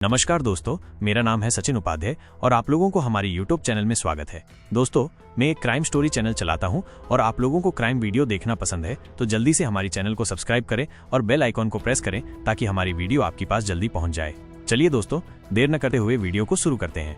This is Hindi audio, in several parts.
नमस्कार दोस्तों, मेरा नाम है सचिन उपाध्याय और आप लोगों को हमारी YouTube चैनल में स्वागत है। दोस्तों, मैं एक क्राइम स्टोरी चैनल चलाता हूं और आप लोगों को क्राइम वीडियो देखना पसंद है तो जल्दी से हमारी चैनल को सब्सक्राइब करें और बेल आइकॉन को प्रेस करें ताकि हमारी वीडियो आपके पास जल्दी पहुंच जाए। चलिए दोस्तों, देर न करते हुए वीडियो को शुरू करते हैं।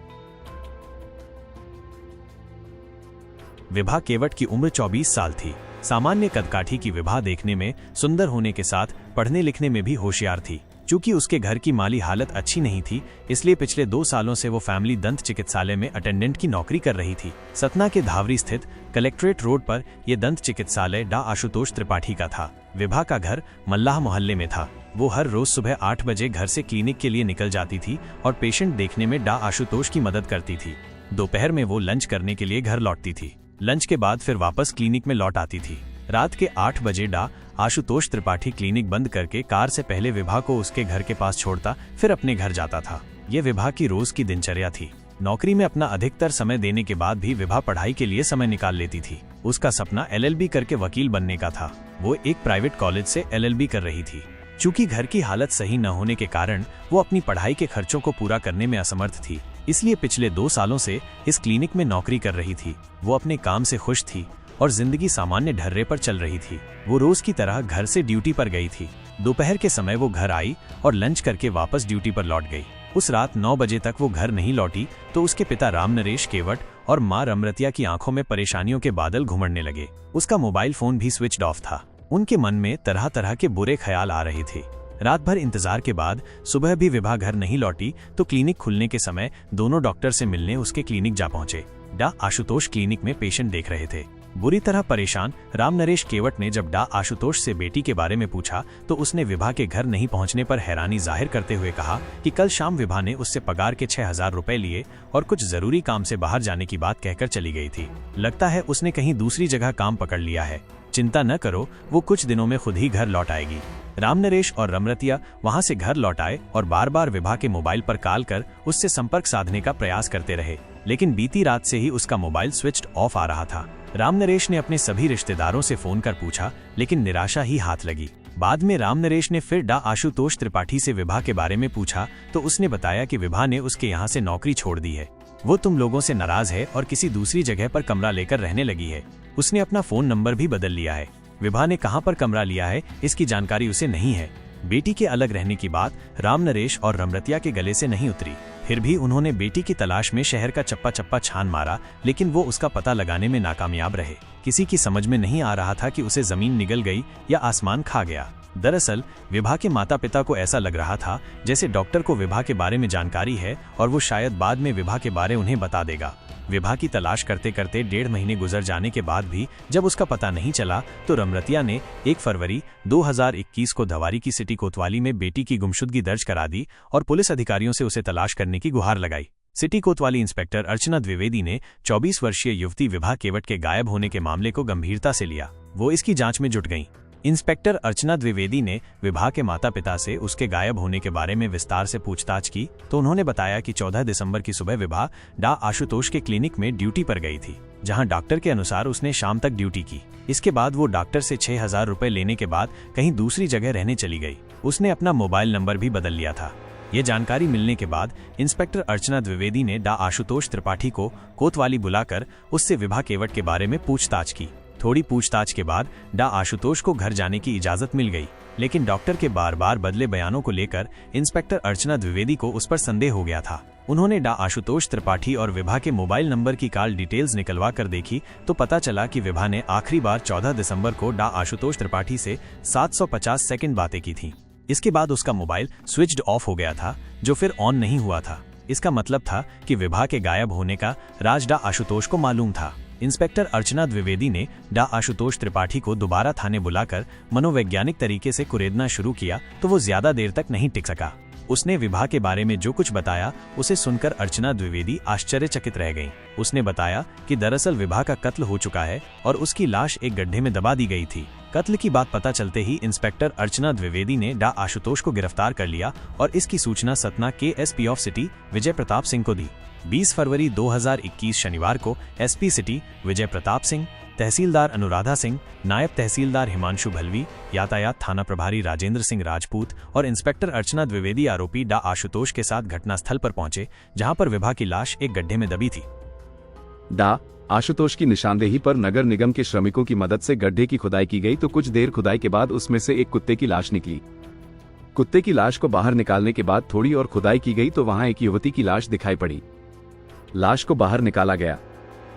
विभा केवट की उम्र 24 साल थी। सामान्य कदकाठी की विभा देखने में सुंदर होने के साथ पढ़ने लिखने में भी होशियार थी। चूंकि उसके घर की माली हालत अच्छी नहीं थी, इसलिए पिछले 2 सालों से वो फैमिली दंत चिकित्सालय में अटेंडेंट की नौकरी कर रही थी। सतना के धावरी स्थित कलेक्ट्रेट रोड पर यह दंत चिकित्सालय डॉ आशुतोष त्रिपाठी का था। विभा का घर मल्लाह मोहल्ले में था। वो हर रोज सुबह 8 बजे घर से क्लिनिक के लिए निकल जाती थी और पेशेंट देखने में डॉ आशुतोष की मदद करती थी। दोपहर में वो लंच करने के लिए घर लौटती थी। लंच के बाद फिर वापस क्लिनिक में लौट आती थी। रात के 8 बजे डॉ आशुतोष त्रिपाठी क्लिनिक बंद करके कार से पहले विभा को उसके घर के पास छोड़ता, फिर अपने घर जाता था। ये विभा की रोज की दिनचर्या थी। नौकरी में अपना अधिकतर समय देने के बाद भी विभा पढ़ाई के लिए समय निकाल लेती थी। उसका सपना LLB करके वकील बनने का था। वो एक प्राइवेट कॉलेज से LLB कर रही थी। चूंकि घर की हालत सही न होने के कारण वो अपनी पढ़ाई के खर्चों को पूरा करने में असमर्थ थी, इसलिए पिछले 2 सालों से इस क्लिनिक में नौकरी कर रही थी। वो अपने काम से खुश थी और जिंदगी सामान्य ढर्रे पर चल रही थी। वो रोज की तरह घर से ड्यूटी पर गई थी। दोपहर के समय वो घर आई और लंच करके वापस ड्यूटी पर लौट गई। उस रात 9 बजे तक वो घर नहीं लौटी तो उसके पिता राम नरेश केवट और मां रमरतिया की आंखों में परेशानियों के बादल घुमड़ने लगे। उसका मोबाइल फोन भी स्विच ऑफ था। उनके मन में तरह तरह के बुरे ख्याल आ रहे थे। रात भर इंतजार के बाद सुबह भी विभा घर नहीं लौटी तो क्लिनिक खुलने के समय दोनों डॉक्टर से मिलने उसके क्लिनिक जा पहुंचे। डॉ आशुतोष क्लिनिक में पेशेंट देख रहे थे। बुरी तरह परेशान राम नरेश केवट ने जब डॉ आशुतोष से बेटी के बारे में पूछा तो उसने विभा के घर नहीं पहुंचने पर हैरानी जाहिर करते हुए कहा कि कल शाम विभा ने उससे पगार के 6000 रुपए लिए और कुछ जरूरी काम से बाहर जाने की बात कहकर चली गई थी। लगता है उसने कहीं दूसरी जगह काम पकड़ लिया है। चिंता न करो, वो कुछ दिनों में खुद ही घर लौट आएगी। राम नरेश और रमरतिया वहां से घर लौट आए और बार बार विभा के मोबाइल पर कॉल कर उससे संपर्क साधने का प्रयास करते रहे, लेकिन बीती रात से ही उसका मोबाइल स्विच ऑफ आ रहा था। राम नरेश ने अपने सभी रिश्तेदारों से फोन कर पूछा, लेकिन निराशा ही हाथ लगी। बाद में राम नरेश ने फिर डॉ आशुतोष त्रिपाठी से विभा के बारे में पूछा तो उसने बताया कि विभा ने उसके यहाँ से नौकरी छोड़ दी है। वो तुम लोगों से नाराज है और किसी दूसरी जगह पर कमरा लेकर रहने लगी है। उसने अपना फोन नंबर भी बदल लिया है। विभा ने कहां पर कमरा लिया है इसकी जानकारी उसे नहीं है। बेटी के अलग रहने की बात राम नरेश और रमरतिया के गले से नहीं उतरी। फिर भी उन्होंने बेटी की तलाश में शहर का चप्पा चप्पा छान मारा, लेकिन वो उसका पता लगाने में नाकामयाब रहे। किसी की समझ में नहीं आ रहा था कि उसे जमीन निगल गई या आसमान खा गया। दरअसल विभा के माता पिता को ऐसा लग रहा था जैसे डॉक्टर को विभा के बारे में जानकारी है और वो शायद बाद में विभा के बारे उन्हें बता देगा। विभा की तलाश करते करते 1.5 महीने गुजर जाने के बाद भी जब उसका पता नहीं चला तो रमरतिया ने 1 फरवरी 2021 को धवारी की सिटी कोतवाली में बेटी की गुमशुदगी दर्ज करा दी और पुलिस अधिकारियों से उसे तलाश करने की गुहार लगाई। सिटी कोतवाली इंस्पेक्टर अर्चना द्विवेदी ने 24 वर्षीय युवती विभा केवट के गायब होने के मामले को गंभीरता से लिया। वो इसकी जांच में जुट गईं। इंस्पेक्टर अर्चना द्विवेदी ने विभा के माता पिता से उसके गायब होने के बारे में विस्तार से पूछताछ की तो उन्होंने बताया कि 14 दिसंबर की सुबह विभा डॉ आशुतोष के क्लिनिक में ड्यूटी पर गई थी, जहां डॉक्टर के अनुसार उसने शाम तक ड्यूटी की। इसके बाद वो डॉक्टर से 6000 रुपए लेने के बाद कहीं दूसरी जगह रहने चली गई। उसने अपना मोबाइल नंबर भी बदल लिया था। ये जानकारी मिलने के बाद इंस्पेक्टर अर्चना द्विवेदी ने डॉ आशुतोष त्रिपाठी को कोतवाली बुलाकर उससे विभा केवट के बारे में पूछताछ की। थोड़ी पूछताछ के बाद डॉ आशुतोष को घर जाने की इजाजत मिल गई, लेकिन डॉक्टर के बार बार बदले बयानों को लेकर इंस्पेक्टर अर्चना द्विवेदी को उस पर संदेह हो गया था। उन्होंने डॉ आशुतोष त्रिपाठी और विभा के मोबाइल नंबर की कॉल डिटेल्स निकलवा कर देखी तो पता चला कि विभा ने आखिरी बार 14 दिसंबर को डॉ आशुतोष त्रिपाठी से 750 सेकंड बातें की थी। इसके बाद उसका मोबाइल स्विच्ड ऑफ हो गया था, जो फिर ऑन नहीं हुआ था। इसका मतलब था कि विभा के गायब होने का राज डॉ आशुतोष को मालूम था। इंस्पेक्टर अर्चना द्विवेदी ने डॉ आशुतोष त्रिपाठी को दोबारा थाने बुलाकर मनोवैज्ञानिक तरीके से कुरेदना शुरू किया तो वो ज्यादा देर तक नहीं टिक सका। उसने विभा के बारे में जो कुछ बताया उसे सुनकर अर्चना द्विवेदी आश्चर्यचकित रह गईं। उसने बताया कि दरअसल विभा का कत्ल हो चुका है और उसकी लाश एक गड्ढे में दबा दी गई थी। कत्ल की बात पता चलते ही इंस्पेक्टर अर्चना द्विवेदी ने डा आशुतोष को गिरफ्तार कर लिया और इसकी सूचना सतना के SP of city Vijay Pratap Singh को दी। 20 फरवरी 2021 शनिवार को एसपी सिटी विजय प्रताप सिंह, तहसीलदार अनुराधा सिंह, नायब तहसीलदार हिमांशु भलवी, यातायात थाना प्रभारी राजेंद्र सिंह राजपूत और इंस्पेक्टर अर्चना द्विवेदी आरोपी डा आशुतोष के साथ घटनास्थल पर पहुंचे, जहां पर विभा की लाश एक गड्ढे में दबी थी। डा आशुतोष की निशानदेही पर नगर निगम के श्रमिकों की मदद से गड्ढे की खुदाई की गई तो कुछ देर खुदाई के बाद उसमें से एक कुत्ते की लाश निकली। कुत्ते की लाश को बाहर निकालने के बाद थोड़ी और खुदाई की गई तो वहां एक युवती की लाश दिखाई पड़ी। लाश को बाहर निकाला गया।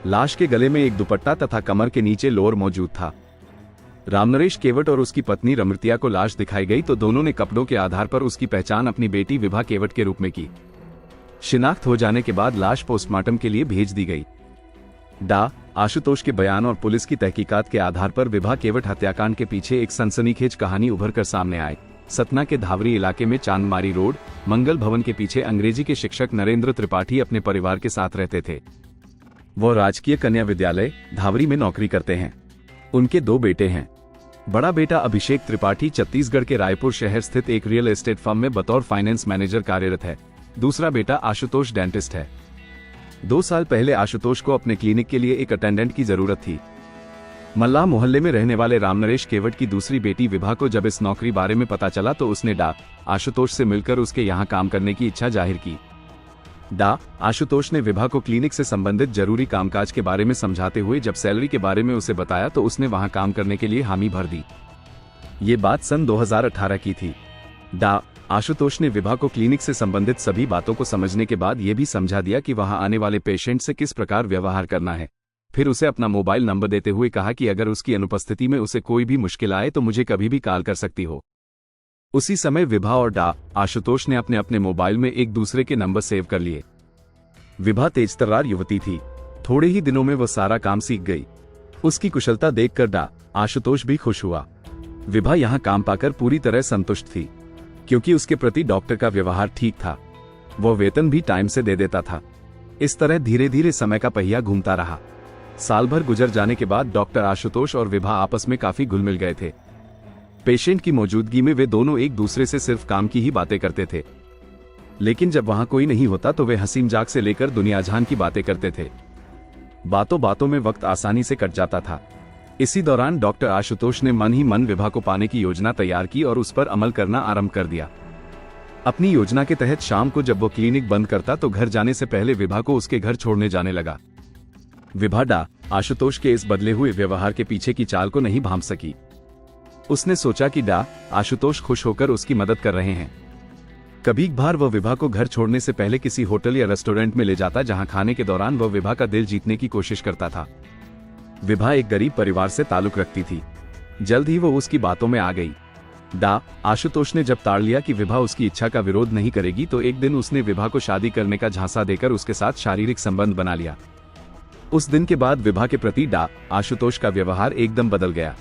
लाश के गले में एक दुपट्टा तथा कमर के नीचे लोअर मौजूद था। रामनरेश केवट और उसकी पत्नी रमृतिया को लाश दिखाई गई तो दोनों ने कपड़ों के आधार पर उसकी पहचान अपनी बेटी विभा केवट के रूप में की। शिनाख्त हो जाने के बाद लाश पोस्टमार्टम के लिए भेज दी गई। डा आशुतोष के बयान और पुलिस की तहकीकात के आधार पर विभा केवट हत्याकांड के पीछे एक सनसनीखेज कहानी उभर कर सामने आई। सतना के धावरी इलाके में चांदमारी रोड मंगल भवन के पीछे अंग्रेजी के शिक्षक नरेंद्र त्रिपाठी अपने परिवार के साथ रहते थे। वो राजकीय कन्या विद्यालय धावरी में नौकरी करते हैं। उनके 2 बेटे हैं। बड़ा बेटा अभिषेक त्रिपाठी छत्तीसगढ़ के रायपुर शहर स्थित एक रियल एस्टेट फर्म में बतौर फाइनेंस मैनेजर कार्यरत है। दूसरा बेटा आशुतोष डेंटिस्ट है। 2 साल पहले आशुतोष को अपने क्लिनिक के लिए एक अटेंडेंट की जरूरत थी। मल्लाह मोहल्ले में रहने वाले रामनरेश केवट की दूसरी बेटी विभा को जब इस नौकरी बारे में पता चला तो उसने डा आशुतोष से मिलकर उसके यहाँ काम करने की इच्छा जाहिर की। डा आशुतोष ने विभा को क्लिनिक से संबंधित जरूरी कामकाज के बारे में समझाते हुए जब सैलरी के बारे में उसे बताया तो उसने वहां काम करने के लिए हामी भर दी। ये बात सन 2018 की थी। डा आशुतोष ने विभा को क्लिनिक से संबंधित सभी बातों को समझने के बाद यह भी समझा दिया कि वहां आने वाले पेशेंट से किस प्रकार व्यवहार करना है। फिर उसे अपना मोबाइल नंबर देते हुए कहा कि अगर उसकी अनुपस्थिति में उसे कोई भी मुश्किल आए तो मुझे कभी भी कॉल कर सकती हो। उसी समय विभा और डा आशुतोष ने अपने अपने मोबाइल में एक दूसरे के नंबर सेव कर लिए। विभा तेजतर्रार युवती थी। थोड़े ही दिनों में वह सारा काम सीख गई। उसकी कुशलता देखकर डा आशुतोष भी खुश हुआ। विभा यहाँ काम पाकर पूरी तरह संतुष्ट थी, क्योंकि उसके प्रति डॉक्टर का व्यवहार ठीक था। वह वेतन भी टाइम से दे देता था। इस तरह धीरे धीरे समय का पहिया घूमता रहा। साल भर गुजर जाने के बाद डॉक्टर आशुतोष और विभा आपस में काफी घुल मिल गए थे। पेशेंट की मौजूदगी में वे दोनों एक दूसरे से सिर्फ काम की ही बातें करते थे, लेकिन जब वहां कोई नहीं होता तो वे हंसी मजाक से लेकर दुनिया जहान की बातें करते थे। बातों बातों में वक्त आसानी से कट जाता था। इसी दौरान डॉक्टर आशुतोष ने मन ही मन विभा को पाने की योजना तैयार की और उस पर अमल करना आरंभ कर दिया। अपनी योजना के तहत शाम को जब वो क्लिनिक बंद करता तो घर जाने से पहले विभा को उसके घर छोड़ने जाने लगा। विभा डा आशुतोष के इस बदले हुए व्यवहार के पीछे की चाल को नहीं भांप सकी। उसने सोचा कि डा आशुतोष खुश होकर उसकी मदद कर रहे हैं। कभी कभार वह विभा को घर छोड़ने से पहले किसी होटल या रेस्टोरेंट में ले जाता, जहां खाने के दौरान वह विभा का दिल जीतने की कोशिश करता था। विभा एक गरीब परिवार से ताल्लुक रखती थी। जल्द ही वो उसकी बातों में आ गई। डा आशुतोष ने जब ताड़ लिया कि विभा उसकी इच्छा का विरोध नहीं करेगी तो एक दिन उसने विभा को शादी करने का झांसा देकर उसके साथ शारीरिक संबंध बना लिया। उस दिन के बाद विभा के प्रति डा आशुतोष का व्यवहार एकदम बदल गया।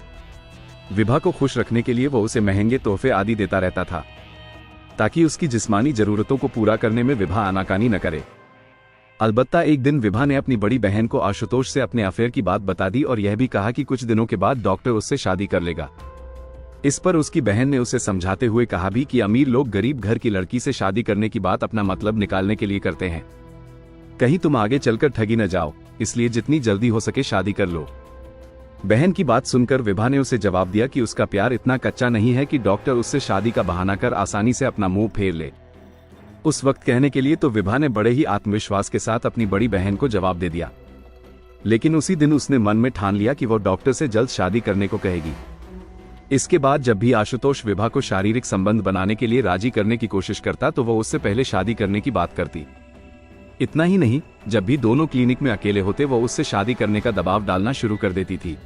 विभा को खुश रखने के लिए वो उसे महंगे तोहफे आदि देता रहता था, ताकि उसकी जिस्मानी जरूरतों को पूरा करने में विभा आनाकानी न करे। अलबत्ता एक दिन विभा ने अपनी बड़ी बहन को आशुतोष से अपने अफेयर की बात बता दी और यह भी कहा कि कुछ दिनों के बाद डॉक्टर उससे शादी कर लेगा। इस पर उसकी बहन ने उसे समझाते हुए कहा भी कि अमीर लोग गरीब घर की लड़की से शादी करने की बात अपना मतलब निकालने के लिए करते हैं। कहीं तुम आगे चलकर ठगी न जाओ, इसलिए जितनी जल्दी हो सके शादी कर लो। बहन की बात सुनकर विभा ने उसे जवाब दिया कि उसका प्यार इतना कच्चा नहीं है कि डॉक्टर उससे शादी का बहाना कर आसानी से अपना मुंह फेर ले। उस वक्त कहने के लिए तो विभा ने बड़े ही आत्मविश्वास के साथ अपनी बड़ी बहन को जवाब दे दिया, लेकिन उसी दिन उसने मन में ठान लिया कि वो डॉक्टर से जल्द शादी करने को कहेगी। इसके बाद जब भी आशुतोष विभा को शारीरिक संबंध बनाने के लिए राजी करने की कोशिश करता तो वो उससे पहले शादी करने की बात करती। इतना ही नहीं, जब भी दोनों क्लिनिक में अकेले होते वो उससे शादी करने का दबाव डालना शुरू कर देती थी।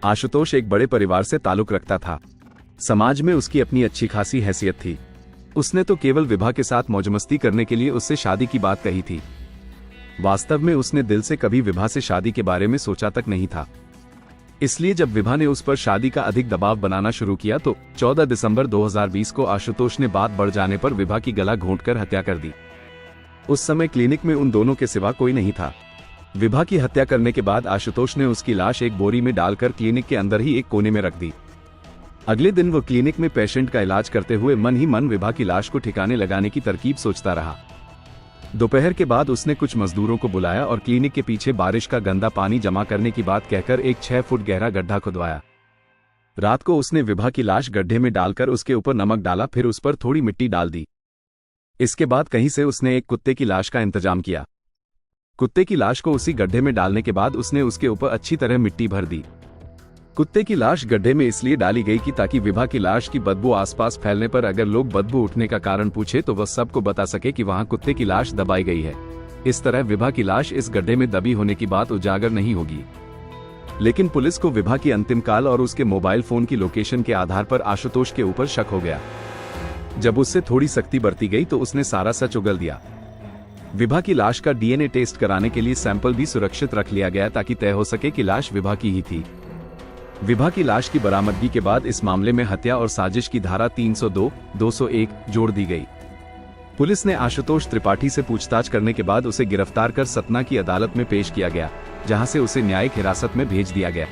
आशुतोष एक बड़े परिवार से ताल्लुक रखता था। समाज में उसकी अपनी अच्छी खासी हैसियत थी। उसने तो केवल विभा के साथ मौजमस्ती करने के लिए उससे शादी की बात कही थी। वास्तव में उसने दिल से कभी विभा से शादी के बारे में सोचा तक नहीं था। इसलिए जब विभा ने उस पर शादी का अधिक दबाव बनाना शुरू किया तो 14 दिसंबर 2020 को आशुतोष ने बात बढ़ जाने पर विभा की गला घोंटकर हत्या कर दी। उस समय क्लिनिक में उन दोनों के सिवा कोई नहीं था। विभा की हत्या करने के बाद आशुतोष ने उसकी लाश एक बोरी में डालकर क्लिनिक के अंदर ही एक कोने में रख दी। अगले दिन वो क्लिनिक में पेशेंट का इलाज करते हुए मन ही मन विभा की लाश को ठिकाने लगाने की तरकीब सोचता रहा। दोपहर के बाद उसने कुछ मजदूरों को बुलाया और क्लिनिक के पीछे बारिश का गंदा पानी जमा करने की बात कहकर एक 6 फुट गहरा गड्ढा खुदवाया। रात को उसने विभा की लाश गड्ढे में डालकर उसके ऊपर नमक डाला, फिर उस पर थोड़ी मिट्टी डाल दी। इसके बाद कहीं से उसने एक कुत्ते की लाश का इंतजाम किया। कुत्ते की लाश को उसी गड्ढे में डालने के बाद उसने उसके ऊपर अच्छी तरह मिट्टी भर दी। कुत्ते की लाश गड्ढे में इसलिए डाली गई कि ताकि विभा की लाश की बदबू आसपास फैलने पर अगर लोग बदबू उठने का कारण पूछे तो वह सबको बता सके कि वहां कुत्ते की लाश दबाई गई है। इस तरह विभा की लाश इस गड्ढे में दबी होने की बात उजागर नहीं होगी। लेकिन पुलिस को विभा की अंतिम काल और उसके मोबाइल फोन की लोकेशन के आधार पर आशुतोष के ऊपर शक हो गया। जब उससे थोड़ी सख्ती बरती गई तो उसने सारा सच उगल दिया। विभा की लाश का डीएनए टेस्ट कराने के लिए सैंपल भी सुरक्षित रख लिया गया ताकि तय हो सके कि लाश विभा की ही थी। विभा की लाश की बरामदगी के बाद इस मामले में हत्या और साजिश की धारा 302, 201 जोड़ दी गई। पुलिस ने आशुतोष त्रिपाठी से पूछताछ करने के बाद उसे गिरफ्तार कर सतना की अदालत में पेश किया गया, जहां से उसे न्यायिक हिरासत में भेज दिया गया।